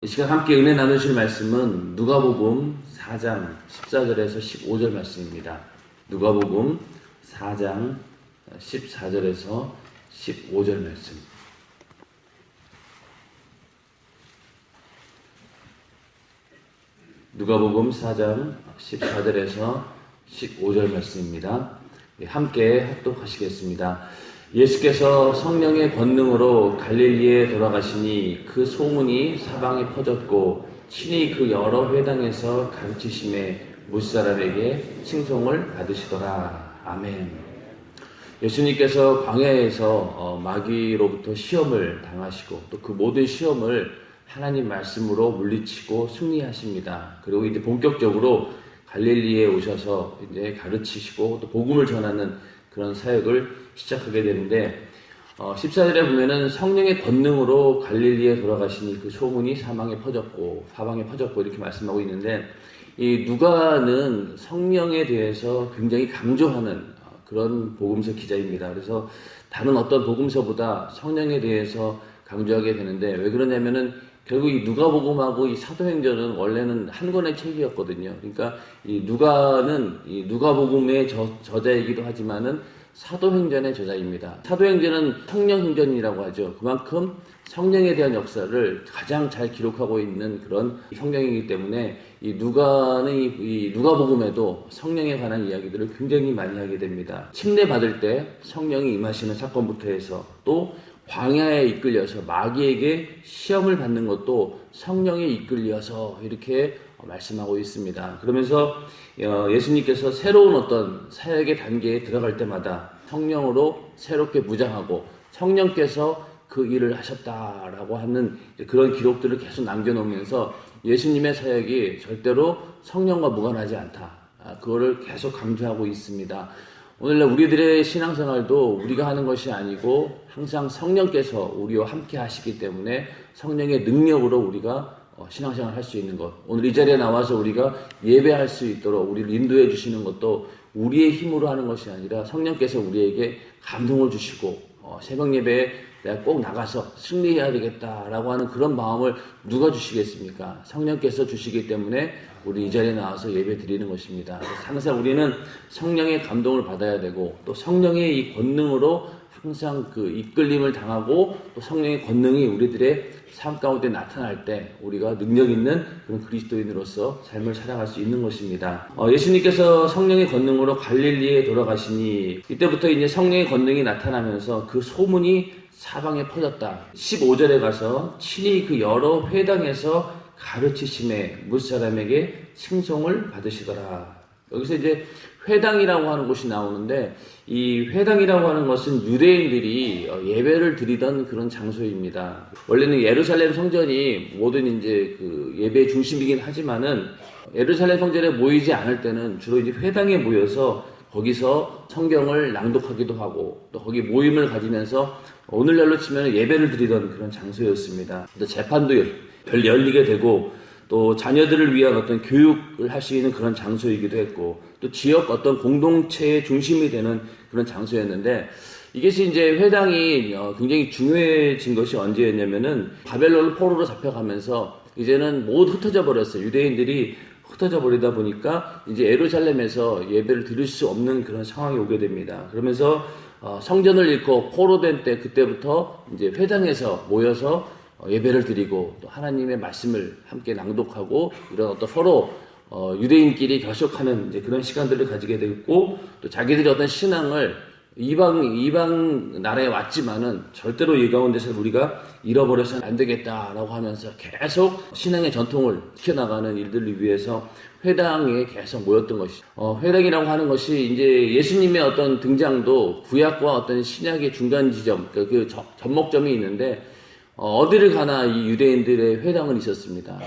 이 시간 함께 은혜 나누실 말씀은 누가복음 4장 14절에서 15절 말씀입니다. 누가복음 4장 14절에서 15절 말씀. 누가복음 4장 14절에서 15절 말씀입니다. 함께 합독하시겠습니다. 예수께서 성령의 권능으로 갈릴리에 돌아가시니 그 소문이 사방에 퍼졌고 친히 그 여러 회당에서 가르치심에 무사람에게 칭송을 받으시더라. 아멘. 예수님께서 광야에서 마귀로부터 시험을 당하시고 또 그 모든 시험을 하나님 말씀으로 물리치고 승리하십니다. 그리고 이제 본격적으로 갈릴리에 오셔서 이제 가르치시고 또 복음을 전하는 그런 사역을 시작하게 되는데 14절에 보면은 성령의 권능으로 갈릴리에 돌아가시니 그 소문이 사방에 퍼졌고 이렇게 말씀하고 있는데, 이 누가는 성령에 대해서 굉장히 강조하는 그런 복음서 기자입니다. 그래서 다른 어떤 복음서보다 성령에 대해서 강조하게 되는데, 왜 그러냐면은 결국 이 누가복음하고 이 사도행전은 원래는 한 권의 책이었거든요. 그러니까 이 누가는 이 누가복음의 저자이기도 하지만은 사도행전의 저자입니다. 사도행전은 성령행전이라고 하죠. 그만큼 성령에 대한 역사를 가장 잘 기록하고 있는 그런 성경이기 때문에 이 누가는 이 누가복음에도 성령에 관한 이야기들을 굉장히 많이 하게 됩니다. 침례받을 때 성령이 임하시는 사건부터 해서 또 광야에 이끌려서 마귀에게 시험을 받는 것도 성령에 이끌려서 이렇게 말씀하고 있습니다. 그러면서 예수님께서 새로운 어떤 사역의 단계에 들어갈 때마다 성령으로 새롭게 무장하고 성령께서 그 일을 하셨다라고 하는 그런 기록들을 계속 남겨놓으면서 예수님의 사역이 절대로 성령과 무관하지 않다. 그거를 계속 강조하고 있습니다. 오늘날 우리들의 신앙생활도 우리가 하는 것이 아니고 항상 성령께서 우리와 함께 하시기 때문에 성령의 능력으로 우리가 신앙생활 할 수 있는 것, 오늘 이 자리에 나와서 우리가 예배할 수 있도록 우리를 인도해 주시는 것도 우리의 힘으로 하는 것이 아니라 성령께서 우리에게 감동을 주시고 새벽 예배에 내가 꼭 나가서 승리해야 되겠다라고 하는 그런 마음을 누가 주시겠습니까? 성령께서 주시기 때문에 우리 이 자리에 나와서 예배 드리는 것입니다. 항상 우리는 성령의 감동을 받아야 되고 또 성령의 이 권능으로 항상 그 이끌림을 당하고 또 성령의 권능이 우리들의 삶 가운데 나타날 때 우리가 능력 있는 그런 그리스도인으로서 삶을 살아갈 수 있는 것입니다. 예수님께서 성령의 권능으로 갈릴리에 돌아가시니 이때부터 이제 성령의 권능이 나타나면서 그 소문이 사방에 퍼졌다. 15절에 가서 친히 그 여러 회당에서 가르치심에 무사람에게 칭송을 받으시더라. 여기서 이제 회당이라고 하는 곳이 나오는데, 이 회당이라고 하는 것은 유대인들이 예배를 드리던 그런 장소입니다. 원래는 예루살렘 성전이 모든 이제 그 예배의 중심이긴 하지만은 예루살렘 성전에 모이지 않을 때는 주로 이제 회당에 모여서 거기서 성경을 낭독하기도 하고 또 거기 모임을 가지면서 오늘날로 치면 예배를 드리던 그런 장소였습니다. 또 재판도 열리게 되고 또 자녀들을 위한 어떤 교육을 할 수 있는 그런 장소이기도 했고 또 지역 어떤 공동체의 중심이 되는 그런 장소였는데, 이것이 이제 회당이 굉장히 중요해진 것이 언제였냐면은 바벨론 포로로 잡혀가면서 이제는 모두 흩어져 버렸어요. 유대인들이 흩어져 버리다 보니까 이제 예루살렘에서 예배를 드릴 수 없는 그런 상황이 오게 됩니다. 그러면서 성전을 잃고 포로된 때 그때부터 이제 회당에서 모여서 예배를 드리고 또 하나님의 말씀을 함께 낭독하고 이런 어떤 서로 유대인끼리 결속하는 이제 그런 시간들을 가지게 됐고, 또 자기들의 어떤 신앙을 이방 나라에 왔지만은 절대로 이 가운데서 우리가 잃어버려서는 안 되겠다라고 하면서 계속 신앙의 전통을 지켜나가는 일들을 위해서 회당에 계속 모였던 것이, 회당이라고 하는 것이 이제 예수님의 어떤 등장도 구약과 어떤 신약의 중간 지점, 그 접목점이 있는데, 어디를 가나 이 유대인들의 회당은 있었습니다.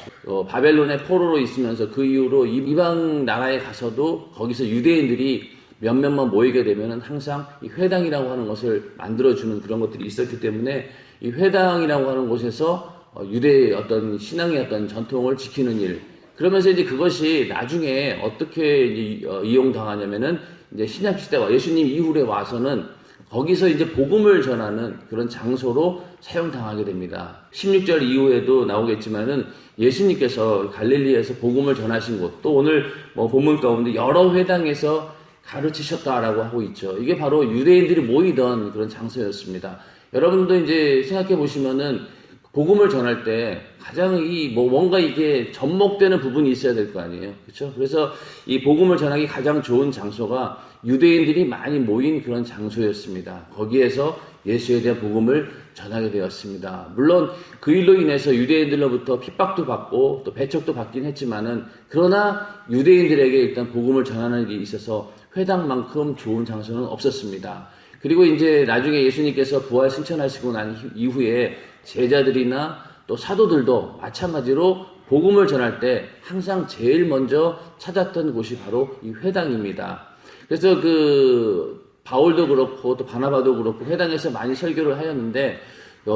바벨론의 포로로 있으면서 그 이후로 이방 나라에 가서도 거기서 유대인들이 몇몇만 모이게 되면은 항상 이 회당이라고 하는 것을 만들어주는 그런 것들이 있었기 때문에 이 회당이라고 하는 곳에서 유대의 어떤 신앙의 어떤 전통을 지키는 일, 그러면서 이제 그것이 나중에 어떻게 이제 이용당하냐면은 이제 신약 시대와 예수님 이후에 와서는 거기서 이제 복음을 전하는 그런 장소로 사용당하게 됩니다. 16절 이후에도 나오겠지만은 예수님께서 갈릴리에서 복음을 전하신 곳, 또 오늘 본문 가운데 여러 회당에서 가르치셨다라고 하고 있죠. 이게 바로 유대인들이 모이던 그런 장소였습니다. 여러분도 이제 생각해 보시면은 복음을 전할 때 가장 뭔가 이게 접목되는 부분이 있어야 될 거 아니에요. 그렇죠? 그래서 이 복음을 전하기 가장 좋은 장소가 유대인들이 많이 모인 그런 장소였습니다. 거기에서 예수에 대한 복음을 전하게 되었습니다. 물론 그 일로 인해서 유대인들로부터 핍박도 받고 또 배척도 받긴 했지만은, 그러나 유대인들에게 일단 복음을 전하는 데 있어서 회당만큼 좋은 장소는 없었습니다. 그리고 이제 나중에 예수님께서 부활 승천하시고 난 이후에 제자들이나 또 사도들도 마찬가지로 복음을 전할 때 항상 제일 먼저 찾았던 곳이 바로 이 회당입니다. 그래서 바울도 그렇고 또 바나바도 그렇고 회당에서 많이 설교를 하였는데,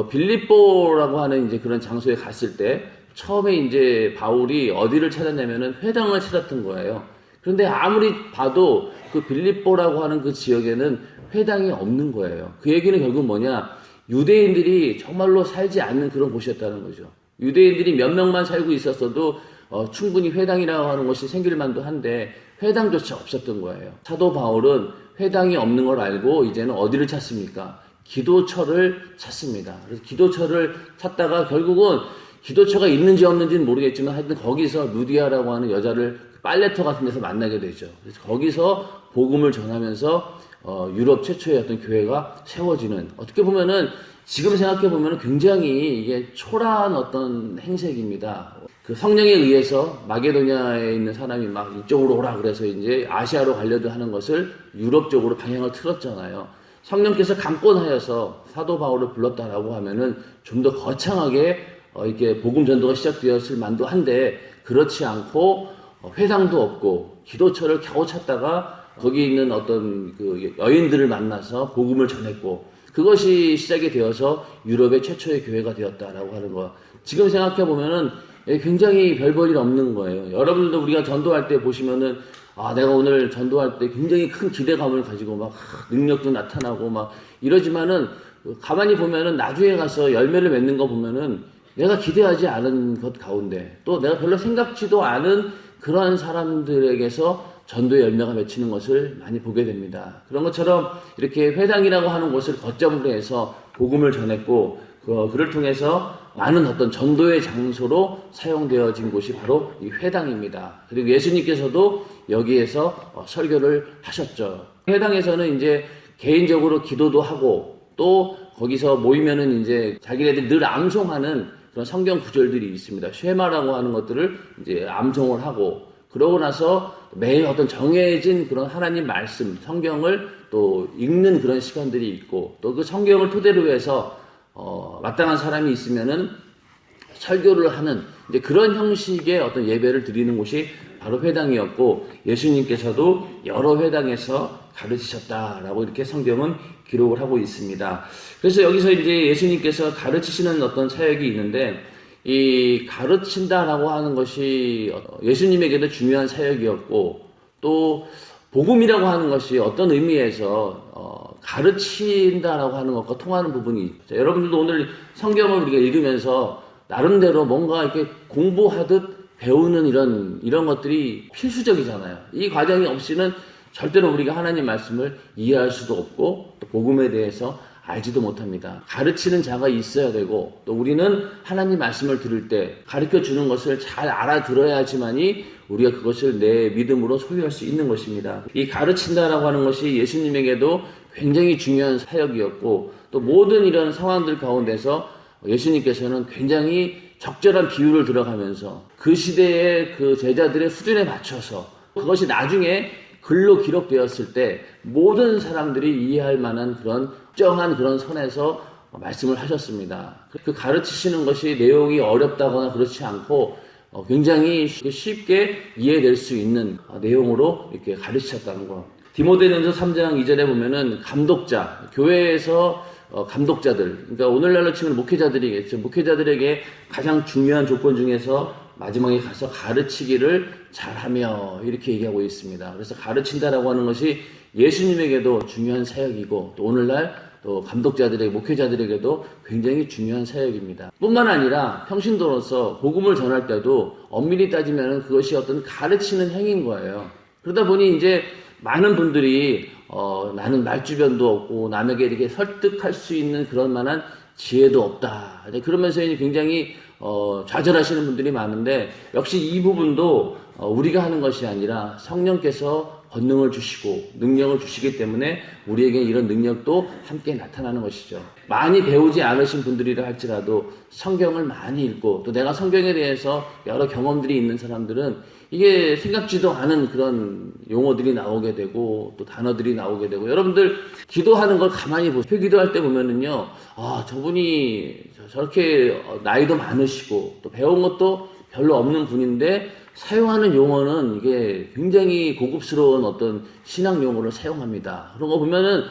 빌립보라고 하는 이제 그런 장소에 갔을 때 처음에 이제 바울이 어디를 찾았냐면은 회당을 찾았던 거예요. 그런데 아무리 봐도 그 빌립보라고 하는 그 지역에는 회당이 없는 거예요. 그 얘기는 결국 뭐냐? 유대인들이 정말로 살지 않는 그런 곳이었다는 거죠. 유대인들이 몇 명만 살고 있었어도 충분히 회당이라고 하는 것이 생길 만도 한데 회당조차 없었던 거예요. 사도 바울은 회당이 없는 걸 알고 이제는 어디를 찾습니까? 기도처를 찾습니다. 그래서 기도처를 찾다가 결국은 기도처가 있는지 없는지는 모르겠지만 하여튼 거기서 루디아라고 하는 여자를 빨래터 같은 데서 만나게 되죠. 그래서 거기서 복음을 전하면서 유럽 최초의 어떤 교회가 세워지는, 어떻게 보면은 지금 생각해 보면은 굉장히 이게 초라한 어떤 행색입니다. 그 성령에 의해서 마게도냐에 있는 사람이 막 이쪽으로 오라 그래서 이제 아시아로 가려고 하는 것을 유럽 쪽으로 방향을 틀었잖아요. 성령께서 강권하여서 사도 바울을 불렀다라고 하면은 좀 더 거창하게 이렇게 복음 전도가 시작되었을 만도 한데, 그렇지 않고 회당도 없고 기도처를 겨우 찾다가 거기 있는 어떤 그 여인들을 만나서 복음을 전했고, 그것이 시작이 되어서 유럽의 최초의 교회가 되었다라고 하는 거. 지금 생각해 보면은 굉장히 별 볼 일 없는 거예요. 여러분들도 우리가 전도할 때 보시면은, 내가 오늘 전도할 때 굉장히 큰 기대감을 가지고 막 능력도 나타나고 막 이러지만은, 가만히 보면은 나중에 가서 열매를 맺는 거 보면은 내가 기대하지 않은 것 가운데 또 내가 별로 생각지도 않은 그러한 사람들에게서 전도의 열매가 맺히는 것을 많이 보게 됩니다. 그런 것처럼 이렇게 회당이라고 하는 곳을 거점으로 해서 복음을 전했고, 그를 통해서 많은 어떤 전도의 장소로 사용되어진 곳이 바로 이 회당입니다. 그리고 예수님께서도 여기에서 설교를 하셨죠. 회당에서는 이제 개인적으로 기도도 하고, 또 거기서 모이면은 이제 자기네들이 늘 암송하는 그런 성경 구절들이 있습니다. 쉐마라고 하는 것들을 이제 암송을 하고, 그러고 나서 매일 어떤 정해진 그런 하나님 말씀, 성경을 또 읽는 그런 시간들이 있고, 또 그 성경을 토대로 해서 마땅한 사람이 있으면은 설교를 하는 이제 그런 형식의 어떤 예배를 드리는 곳이 바로 회당이었고, 예수님께서도 여러 회당에서 가르치셨다라고 이렇게 성경은 기록을 하고 있습니다. 그래서 여기서 이제 예수님께서 가르치시는 어떤 사역이 있는데, 이 가르친다라고 하는 것이 예수님에게도 중요한 사역이었고, 또 복음이라고 하는 것이 어떤 의미에서 가르친다라고 하는 것과 통하는 부분이 있죠. 여러분들도 오늘 성경을 우리가 읽으면서 나름대로 뭔가 이렇게 공부하듯 배우는 이런 것들이 필수적이잖아요. 이 과정이 없이는 절대로 우리가 하나님 말씀을 이해할 수도 없고, 또 복음에 대해서 알지도 못합니다. 가르치는 자가 있어야 되고, 또 우리는 하나님 말씀을 들을 때 가르쳐 주는 것을 잘 알아들어야지만이 우리가 그것을 내 믿음으로 소유할 수 있는 것입니다. 이 가르친다라고 하는 것이 예수님에게도 굉장히 중요한 사역이었고, 또 모든 이런 상황들 가운데서 예수님께서는 굉장히 적절한 비유를 들어가면서 그 시대의 그 제자들의 수준에 맞춰서 그것이 나중에 글로 기록되었을 때 모든 사람들이 이해할 만한 그런 정한 그런 선에서 말씀을 하셨습니다. 그 가르치시는 것이 내용이 어렵다거나 그렇지 않고 굉장히 쉽게 이해될 수 있는 내용으로 이렇게 가르치셨다는 것. 디모데전서 3장 2절에 보면은 감독자, 교회에서 감독자들, 그러니까 오늘날로 치면 목회자들이겠죠. 목회자들에게 가장 중요한 조건 중에서 마지막에 가서 가르치기를 잘하며 이렇게 얘기하고 있습니다. 그래서 가르친다라고 하는 것이 예수님에게도 중요한 사역이고 또 오늘날 또 감독자들에게 목회자들에게도 굉장히 중요한 사역입니다. 뿐만 아니라 평신도로서 복음을 전할 때도 엄밀히 따지면 그것이 어떤 가르치는 행위인 거예요. 그러다 보니 이제 많은 분들이 나는 말주변도 없고 남에게 이렇게 설득할 수 있는 그런 만한 지혜도 없다. 그러면서 굉장히 좌절하시는 분들이 많은데 역시 이 부분도 우리가 하는 것이 아니라 성령께서 권능을 주시고 능력을 주시기 때문에 우리에게 이런 능력도 함께 나타나는 것이죠. 많이 배우지 않으신 분들이라 할지라도 성경을 많이 읽고 또 내가 성경에 대해서 여러 경험들이 있는 사람들은 이게 생각지도 않은 그런 용어들이 나오게 되고 또 단어들이 나오게 되고 여러분들 기도하는 걸 가만히 보세요. 기도할 때 보면은요, 저분이 저렇게 나이도 많으시고 또 배운 것도 별로 없는 분인데 사용하는 용어는 이게 굉장히 고급스러운 어떤 신앙 용어를 사용합니다. 그런 거 보면은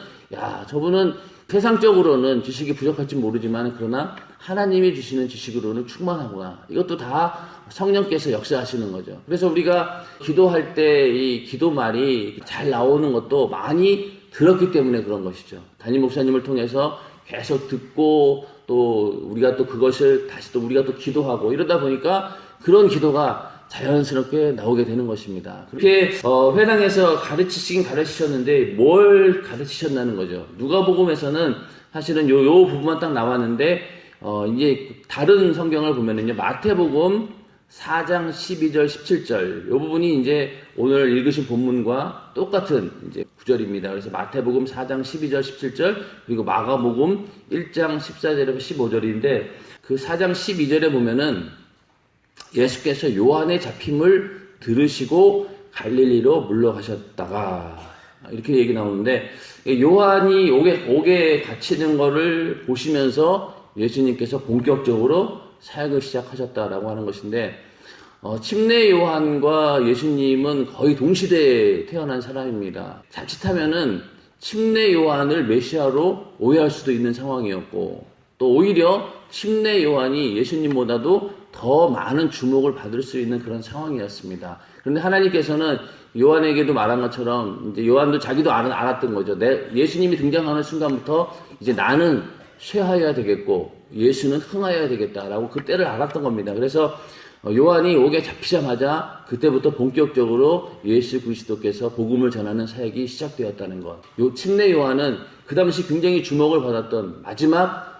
저분은 세상적으로는 지식이 부족할지 모르지만 그러나 하나님이 주시는 지식으로는 충만하구나. 이것도 다 성령께서 역사하시는 거죠. 그래서 우리가 기도할 때 이 기도말이 잘 나오는 것도 많이 들었기 때문에 그런 것이죠. 담임 목사님을 통해서 계속 듣고 또 우리가 또 그것을 다시 또 우리가 또 기도하고 이러다 보니까 그런 기도가 자연스럽게 나오게 되는 것입니다. 그렇게 회당에서 가르치시긴 가르치셨는데 뭘 가르치셨다는 거죠. 누가복음에서는 사실은 요 부분만 딱 나왔는데 이제 다른 성경을 보면은요, 마태복음 4장 12절 17절 요 부분이 이제 오늘 읽으신 본문과 똑같은 이제 구절입니다. 그래서 마태복음 4장 12절 17절 그리고 마가복음 1장 14절에서 15절인데 그 4장 12절에 보면은 예수께서 요한의 잡힘을 들으시고 갈릴리로 물러가셨다가 이렇게 얘기 나오는데 요한이 옥에 갇히는 거를 보시면서 예수님께서 본격적으로 사역을 시작하셨다라고 하는 것인데 침례 요한과 예수님은 거의 동시대에 태어난 사람입니다. 자칫하면은 침례 요한을 메시아로 오해할 수도 있는 상황이었고 또 오히려 침례 요한이 예수님보다도 더 많은 주목을 받을 수 있는 그런 상황이었습니다. 그런데 하나님께서는 요한에게도 말한 것처럼 이제 요한도 자기도 알았던 거죠. 예수님이 등장하는 순간부터 이제 나는 쇠하여야 되겠고 예수는 흥하여야 되겠다라고 그 때를 알았던 겁니다. 그래서 요한이 옥에 잡히자마자 그때부터 본격적으로 예수 그리스도께서 복음을 전하는 사역이 시작되었다는 것. 요 침례 요한은 그 당시 굉장히 주목을 받았던 마지막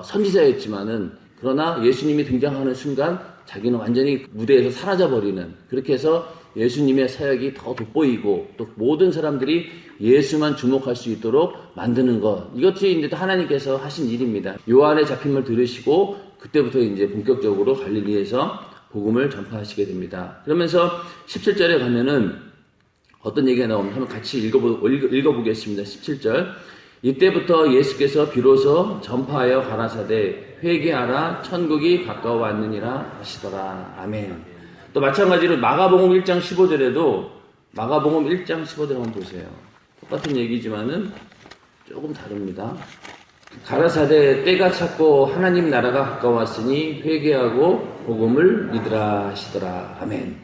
선지자였지만은 그러나 예수님이 등장하는 순간 자기는 완전히 무대에서 사라져버리는 그렇게 해서 예수님의 사역이 더 돋보이고 또 모든 사람들이 예수만 주목할 수 있도록 만드는 것. 이것이 이제 하나님께서 하신 일입니다. 요한의 잡힘을 들으시고 그때부터 이제 본격적으로 갈릴리에서 복음을 전파하시게 됩니다. 그러면서 17절에 가면은 어떤 얘기가 나오면 한번 같이 읽어보겠습니다. 17절. 이때부터 예수께서 비로소 전파하여 가라사대 회개하라 천국이 가까워 왔느니라 하시더라. 아멘. 또 마찬가지로 마가복음 1장 15절에도 마가복음 1장 15절 한번 보세요. 똑같은 얘기지만은 조금 다릅니다. 가라사대 때가 찼고 하나님 나라가 가까웠으니 회개하고 복음을 믿으라 하시더라. 아멘.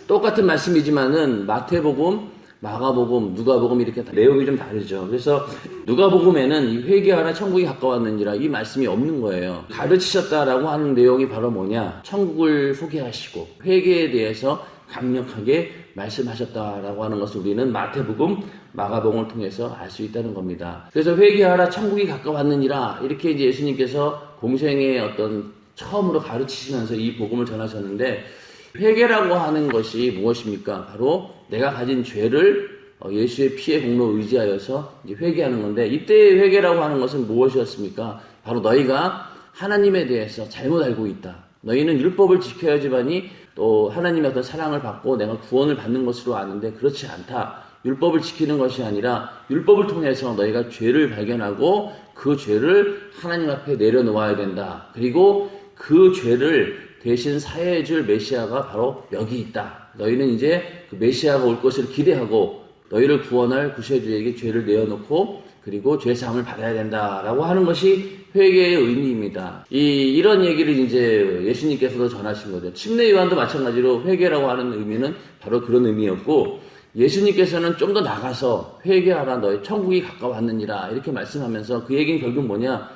똑같은 말씀이지만은 마태복음 마가복음, 누가복음 이렇게 내용이 좀 다르죠. 그래서 누가복음에는 이 회개하라 천국이 가까웠느니라 이 말씀이 없는 거예요. 가르치셨다라고 하는 내용이 바로 뭐냐? 천국을 소개하시고 회개에 대해서 강력하게 말씀하셨다라고 하는 것을 우리는 마태복음, 마가복음을 통해서 알 수 있다는 겁니다. 그래서 회개하라 천국이 가까웠느니라 이렇게 이제 예수님께서 공생의 어떤 처음으로 가르치시면서 이 복음을 전하셨는데 회개라고 하는 것이 무엇입니까? 바로 내가 가진 죄를 예수의 피의 공로에 의지하여서 이제 회개하는 건데 이때 회개라고 하는 것은 무엇이었습니까? 바로 너희가 하나님에 대해서 잘못 알고 있다. 너희는 율법을 지켜야지만이 또 하나님의 어떤 사랑을 받고 내가 구원을 받는 것으로 아는데 그렇지 않다. 율법을 지키는 것이 아니라 율법을 통해서 너희가 죄를 발견하고 그 죄를 하나님 앞에 내려놓아야 된다. 그리고 그 죄를 대신 사해줄 메시아가 바로 여기 있다. 너희는 이제 그 메시아가 올 것을 기대하고 너희를 구원할 구세주에게 죄를 내어놓고 그리고 죄 사함을 받아야 된다라고 하는 것이 회개의 의미입니다. 이런 얘기를 이제 예수님께서도 전하신 거죠. 침례 요한도 마찬가지로 회개라고 하는 의미는 바로 그런 의미였고, 예수님께서는 좀 더 나가서 회개하라 너희 천국이 가까웠느니라 이렇게 말씀하면서 그 얘기는 결국 뭐냐?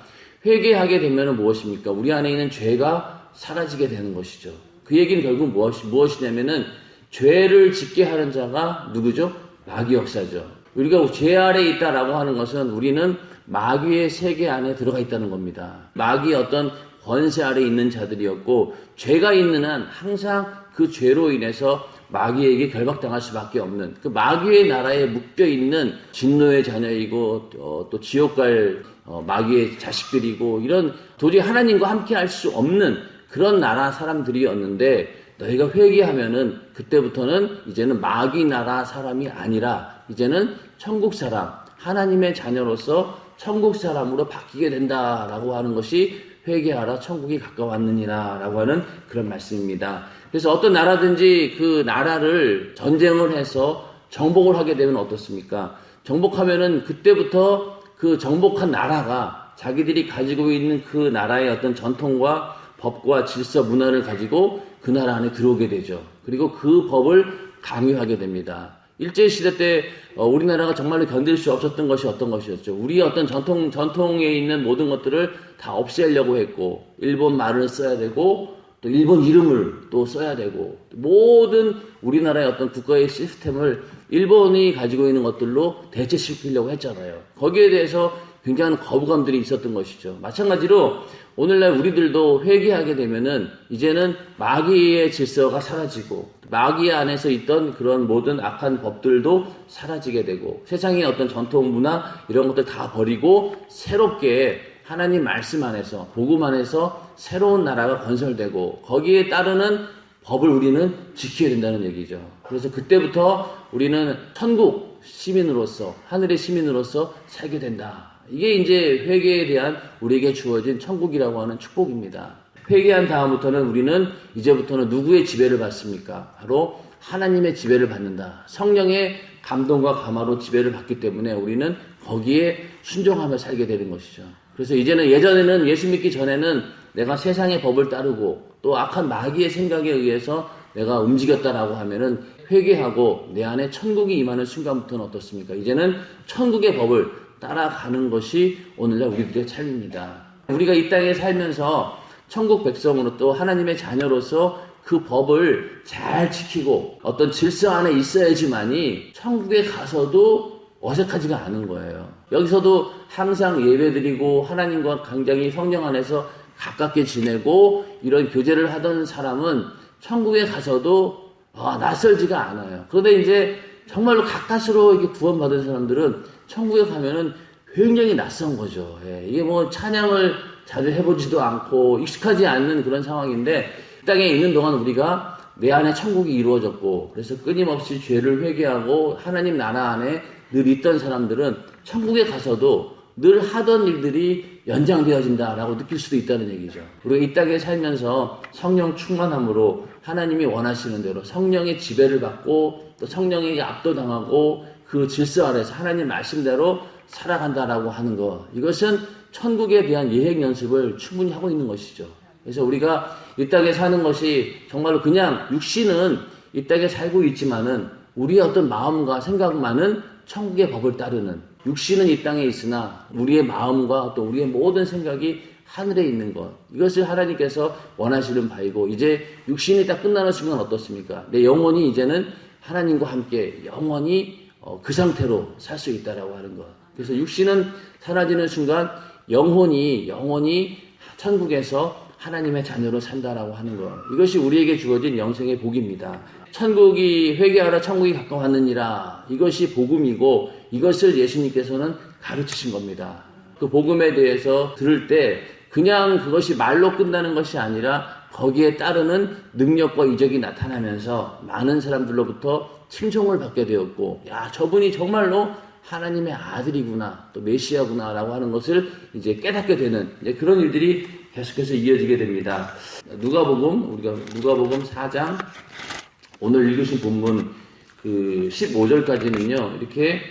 회개하게 되면 무엇입니까? 우리 안에 있는 죄가 사라지게 되는 것이죠. 그 얘기는 결국 무엇이냐면은 죄를 짓게 하는 자가 누구죠? 마귀 역사죠. 우리가 죄 아래에 있다라고 하는 것은 우리는 마귀의 세계 안에 들어가 있다는 겁니다. 마귀의 어떤 권세 아래에 있는 자들이었고, 죄가 있는 한 항상 그 죄로 인해서 마귀에게 결박당할 수밖에 없는, 그 마귀의 나라에 묶여있는 진노의 자녀이고 또 지옥 갈 마귀의 자식들이고, 이런 도저히 하나님과 함께 할 수 없는 그런 나라 사람들이었는데, 너희가 회개하면은 그때부터는 이제는 마귀 나라 사람이 아니라 이제는 천국 사람, 하나님의 자녀로서 천국 사람으로 바뀌게 된다라고 하는 것이 회개하라 천국이 가까웠느니라 라고 하는 그런 말씀입니다. 그래서 어떤 나라든지 그 나라를 전쟁을 해서 정복을 하게 되면 어떻습니까? 정복하면은 그때부터 그 정복한 나라가 자기들이 가지고 있는 그 나라의 어떤 전통과 법과 질서, 문화를 가지고 그 나라 안에 들어오게 되죠. 그리고 그 법을 강요하게 됩니다. 일제시대 때 우리나라가 정말로 견딜 수 없었던 것이 어떤 것이었죠. 우리의 어떤 전통에 있는 모든 것들을 다 없애려고 했고, 일본 말을 써야 되고, 또 일본 이름을 또 써야 되고, 모든 우리나라의 어떤 국가의 시스템을 일본이 가지고 있는 것들로 대체시키려고 했잖아요. 거기에 대해서 굉장한 거부감들이 있었던 것이죠. 마찬가지로 오늘날 우리들도 회개하게 되면은 이제는 마귀의 질서가 사라지고, 마귀 안에서 있던 그런 모든 악한 법들도 사라지게 되고, 세상의 어떤 전통 문화 이런 것들 다 버리고 새롭게 하나님 말씀 안에서, 복음 안에서 새로운 나라가 건설되고, 거기에 따르는 법을 우리는 지켜야 된다는 얘기죠. 그래서 그때부터 우리는 천국 시민으로서, 하늘의 시민으로서 살게 된다. 이게 이제 회개에 대한 우리에게 주어진 천국이라고 하는 축복입니다. 회개한 다음부터는 우리는 이제부터는 누구의 지배를 받습니까? 바로 하나님의 지배를 받는다. 성령의 감동과 감화로 지배를 받기 때문에 우리는 거기에 순종하며 살게 되는 것이죠. 그래서 이제는, 예전에는, 예수 믿기 전에는 내가 세상의 법을 따르고 또 악한 마귀의 생각에 의해서 내가 움직였다라고 하면은 회개하고 내 안에 천국이 임하는 순간부터는 어떻습니까? 이제는 천국의 법을 따라가는 것이 오늘날 우리들의 삶입니다. 우리가 이 땅에 살면서 천국 백성으로 또 하나님의 자녀로서 그 법을 잘 지키고 어떤 질서 안에 있어야지만이 천국에 가서도 어색하지가 않은 거예요. 여기서도 항상 예배드리고 하나님과 굉장히 성령 안에서 가깝게 지내고 이런 교제를 하던 사람은 천국에 가서도 낯설지가 않아요. 그런데 이제 정말로 가까스로 이렇게 구원받은 사람들은 천국에 가면은 굉장히 낯선 거죠. 예, 이게 뭐 찬양을 자주 해보지도 않고 익숙하지 않는 그런 상황인데, 이 땅에 있는 동안 우리가 내 안에 천국이 이루어졌고, 그래서 끊임없이 죄를 회개하고 하나님 나라 안에 늘 있던 사람들은 천국에 가서도 늘 하던 일들이 연장되어진다라고 느낄 수도 있다는 얘기죠. 우리가 이 땅에 살면서 성령 충만함으로 하나님이 원하시는 대로 성령의 지배를 받고 또 성령에게 압도당하고 그 질서 아래서 하나님 말씀대로 살아간다라고 하는 것, 이것은 천국에 대한 예행 연습을 충분히 하고 있는 것이죠. 그래서 우리가 이 땅에 사는 것이 정말로 그냥 육신은 이 땅에 살고 있지만은 우리의 어떤 마음과 생각만은 천국의 법을 따르는, 육신은 이 땅에 있으나 우리의 마음과 또 우리의 모든 생각이 하늘에 있는 것, 이것을 하나님께서 원하시는 바이고, 이제 육신이 딱 끝나는 순간 어떻습니까? 내 영혼이 이제는 하나님과 함께 영원히 그 상태로 살 수 있다라고 하는 것. 그래서 육신은 사라지는 순간 영혼이 천국에서 하나님의 자녀로 산다라고 하는 것. 이것이 우리에게 주어진 영생의 복입니다. 천국이 회개하라 천국이 가까웠느니라. 이것이 복음이고 이것을 예수님께서는 가르치신 겁니다. 그 복음에 대해서 들을 때 그냥 그것이 말로 끝나는 것이 아니라 거기에 따르는 능력과 이적이 나타나면서 많은 사람들로부터 칭송을 받게 되었고, 야, 저분이 정말로 하나님의 아들이구나, 또 메시아구나라고 하는 것을 이제 깨닫게 되는 이제 그런 일들이 계속해서 이어지게 됩니다. 우리가 누가복음 4장 오늘 읽으신 본문 그 15절까지는요, 이렇게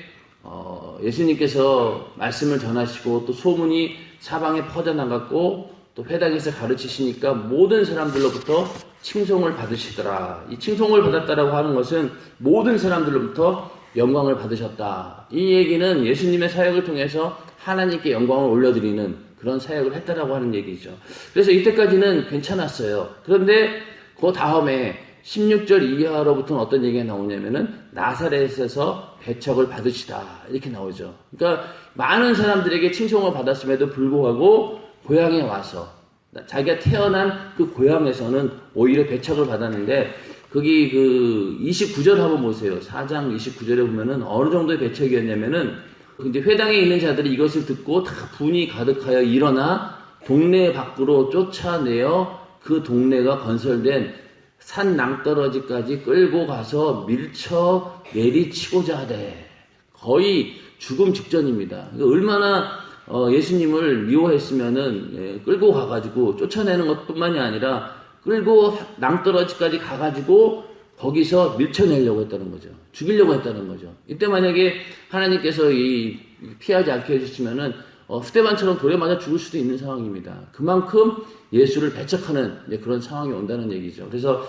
예수님께서 말씀을 전하시고 또 소문이 사방에 퍼져나갔고 또 회당에서 가르치시니까 모든 사람들로부터 칭송을 받으시더라. 이 칭송을 받았다라고 하는 것은 모든 사람들로부터 영광을 받으셨다. 이 얘기는 예수님의 사역을 통해서 하나님께 영광을 올려드리는 그런 사역을 했다라고 하는 얘기죠. 그래서 이때까지는 괜찮았어요. 그런데 그 다음에 16절 이하로부터는 어떤 얘기가 나오냐면은 나사렛에서 배척을 받으시다 이렇게 나오죠. 그러니까 많은 사람들에게 칭송을 받았음에도 불구하고 고향에 와서 자기가 태어난 그 고향에서는 오히려 배척을 받았는데 거기 그 29절 한번 보세요. 4장 29절에 보면은 어느 정도의 배척이었냐면은 이제 회당에 있는 자들이 이것을 듣고 다 분이 가득하여 일어나 동네 밖으로 쫓아내어 그 동네가 건설된 산 낭떠러지까지 끌고 가서 밀쳐 내리치고자 하되 거의 죽음 직전입니다. 그러니까 얼마나 예수님을 미워했으면은 끌고 가가지고 쫓아내는 것뿐만이 아니라 끌고 낭떠러지까지 가가지고 거기서 밀쳐내려고 했다는 거죠. 죽이려고 했다는 거죠. 이때 만약에 하나님께서 피하지 않게 해주시면은 스데반처럼 돌에 맞아 죽을 수도 있는 상황입니다. 그만큼 예수를 배척하는 그런 상황이 온다는 얘기죠. 그래서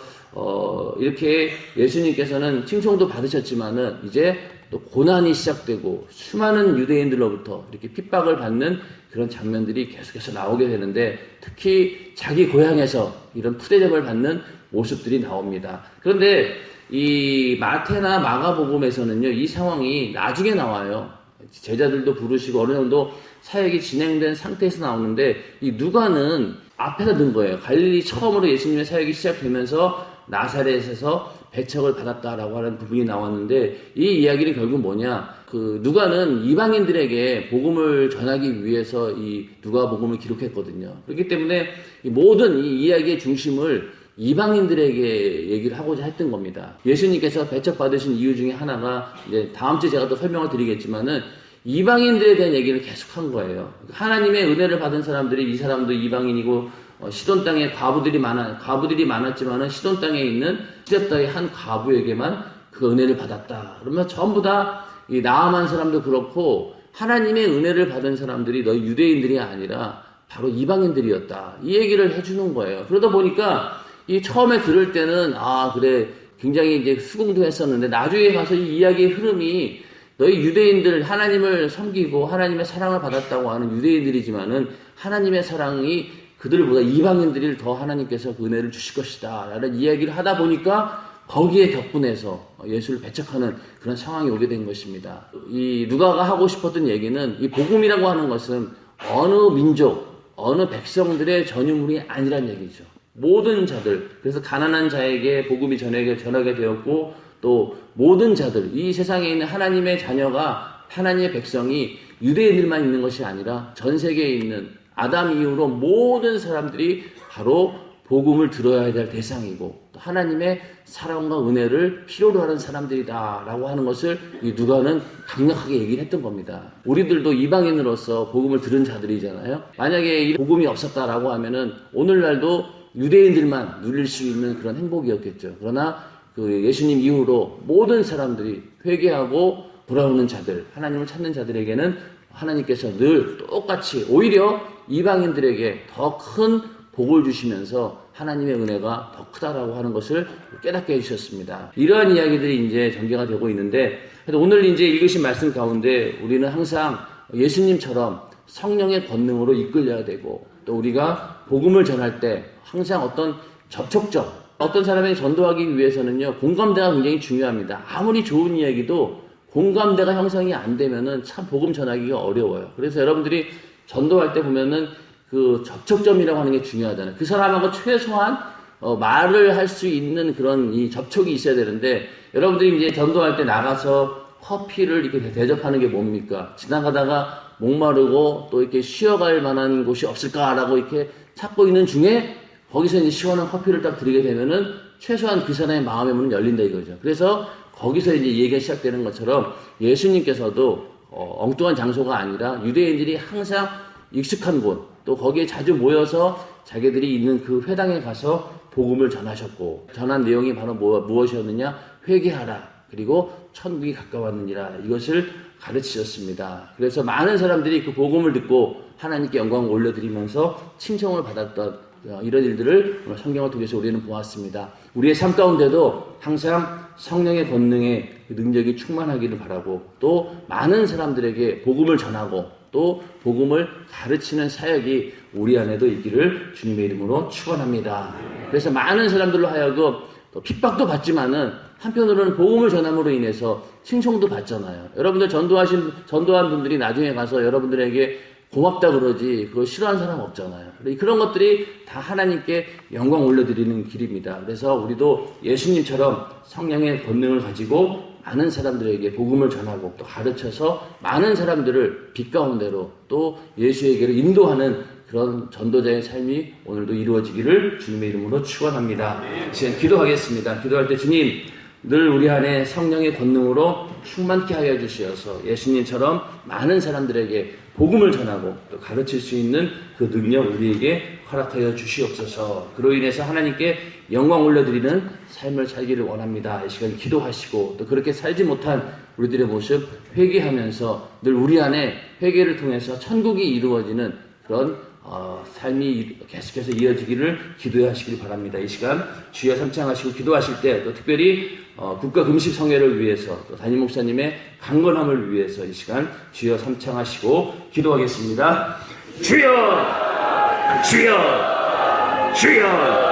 이렇게 예수님께서는 칭송도 받으셨지만은 이제 또 고난이 시작되고 수많은 유대인들로부터 이렇게 핍박을 받는 그런 장면들이 계속해서 나오게 되는데 특히 자기 고향에서 이런 푸대접을 받는 모습들이 나옵니다. 그런데 이 마태나 마가복음에서는요, 이 상황이 나중에 나와요. 제자들도 부르시고 어느 정도 사역이 진행된 상태에서 나오는데 이 누가는 앞에다 든 거예요. 갈릴리 처음으로 예수님의 사역이 시작되면서 나사렛에서 배척을 받았다라고 하는 부분이 나왔는데 이 이야기는 결국 뭐냐? 그 누가는 이방인들에게 복음을 전하기 위해서 이 누가복음을 기록했거든요. 그렇기 때문에 이 모든 이 이야기의 중심을 이방인들에게 얘기를 하고자 했던 겁니다. 예수님께서 배척받으신 이유 중에 하나가 이제 다음 주에 제가 또 설명을 드리겠지만은 이방인들에 대한 얘기를 계속한 거예요. 하나님의 은혜를 받은 사람들이 이 사람도 이방인이고 시돈 땅에 과부들이 많았지만은 시돈 땅에 있는 시렙다의 한 과부에게만 그 은혜를 받았다. 그러면 전부 다 이 나아만 사람도 그렇고 하나님의 은혜를 받은 사람들이 너희 유대인들이 아니라 바로 이방인들이었다. 이 얘기를 해주는 거예요. 그러다 보니까 이 처음에 들을 때는 그래 굉장히 이제 수긍도 했었는데 나중에 가서 이 이야기의 흐름이 너희 유대인들 하나님을 섬기고 하나님의 사랑을 받았다고 하는 유대인들이지만은 하나님의 사랑이 그들보다 이방인들을 더 하나님께서 그 은혜를 주실 것이다 라는 이야기를 하다 보니까 거기에 격분해서 예수를 배척하는 그런 상황이 오게 된 것입니다. 이 누가가 하고 싶었던 얘기는 이 복음이라고 하는 것은 어느 민족, 어느 백성들의 전유물이 아니란 얘기죠. 모든 자들, 그래서 가난한 자에게 복음이 전하게 되었고 또 모든 자들, 이 세상에 있는 하나님의 자녀가 하나님의 백성이 유대인들만 있는 것이 아니라 전 세계에 있는 아담 이후로 모든 사람들이 바로 복음을 들어야 될 대상이고 또 하나님의 사랑과 은혜를 필요로 하는 사람들이다라고 하는 것을 이 누가는 강력하게 얘기를 했던 겁니다. 우리들도 이방인으로서 복음을 들은 자들이잖아요. 만약에 이 복음이 없었다라고 하면은 오늘날도 유대인들만 누릴 수 있는 그런 행복이었겠죠. 그러나 그 예수님 이후로 모든 사람들이 회개하고 돌아오는 자들, 하나님을 찾는 자들에게는 하나님께서 늘 똑같이 오히려 이방인들에게 더 큰 복을 주시면서 하나님의 은혜가 더 크다라고 하는 것을 깨닫게 해주셨습니다. 이러한 이야기들이 이제 전개가 되고 있는데 오늘 이제 읽으신 말씀 가운데 우리는 항상 예수님처럼 성령의 권능으로 이끌려야 되고 또 우리가 복음을 전할 때 항상 어떤 접촉점, 어떤 사람에게 전도하기 위해서는요, 공감대가 굉장히 중요합니다. 아무리 좋은 이야기도 공감대가 형성이 안 되면은 참 복음 전하기가 어려워요. 그래서 여러분들이 전도할 때 보면은 그 접촉점이라고 하는 게 중요하잖아요. 그 사람하고 최소한 말을 할 수 있는 그런 이 접촉이 있어야 되는데 여러분들이 이제 전도할 때 나가서 커피를 이렇게 대접하는 게 뭡니까? 지나가다가 목마르고 또 이렇게 쉬어갈 만한 곳이 없을까라고 이렇게 찾고 있는 중에 거기서 이제 시원한 커피를 딱 드리게 되면은 최소한 그 사람의 마음의 문은 열린다 이거죠. 그래서 거기서 이제 얘기가 시작되는 것처럼 예수님께서도 엉뚱한 장소가 아니라 유대인들이 항상 익숙한 곳, 또 거기에 자주 모여서 자기들이 있는 그 회당에 가서 복음을 전하셨고 전한 내용이 바로 무엇이었느냐? 회개하라. 그리고 천국이 가까웠느니라 이것을 가르치셨습니다. 그래서 많은 사람들이 그 복음을 듣고 하나님께 영광을 올려드리면서 칭송을 받았던 이런 일들을 오늘 성경을 통해서 우리는 보았습니다. 우리의 삶 가운데도 항상 성령의 권능의 능력이 충만하기를 바라고 또 많은 사람들에게 복음을 전하고 또 복음을 가르치는 사역이 우리 안에도 있기를 주님의 이름으로 축원합니다. 그래서 많은 사람들로 하여금 또 핍박도 받지만은 한편으로는 복음을 전함으로 인해서 칭송도 받잖아요. 여러분들 전도한 분들이 나중에 가서 여러분들에게 고맙다 그러지 그거 싫어하는 사람 없잖아요. 그런 것들이 다 하나님께 영광 올려드리는 길입니다. 그래서 우리도 예수님처럼 성령의 권능을 가지고 많은 사람들에게 복음을 전하고 또 가르쳐서 많은 사람들을 빛 가운데로 또 예수에게로 인도하는 그런 전도자의 삶이 오늘도 이루어지기를 주님의 이름으로 축원합니다. 지금 기도하겠습니다. 기도할 때 주님 늘 우리 안에 성령의 권능으로 충만케 하여 주시어서 예수님처럼 많은 사람들에게 복음을 전하고 또 가르칠 수 있는 그 능력 우리에게 허락하여 주시옵소서. 그로 인해서 하나님께 영광 올려드리는 삶을 살기를 원합니다. 이 시간 기도하시고 또 그렇게 살지 못한 우리들의 모습 회개하면서 늘 우리 안에 회개를 통해서 천국이 이루어지는 그런 삶이 계속해서 이어지기를 기도하시길 바랍니다. 이 시간 주여 삼창하시고 기도하실 때 또 특별히 국가 금식 성회를 위해서 또 담임 목사님의 강건함을 위해서 이 시간 주여 삼창하시고 기도하겠습니다. 주여 주여 주여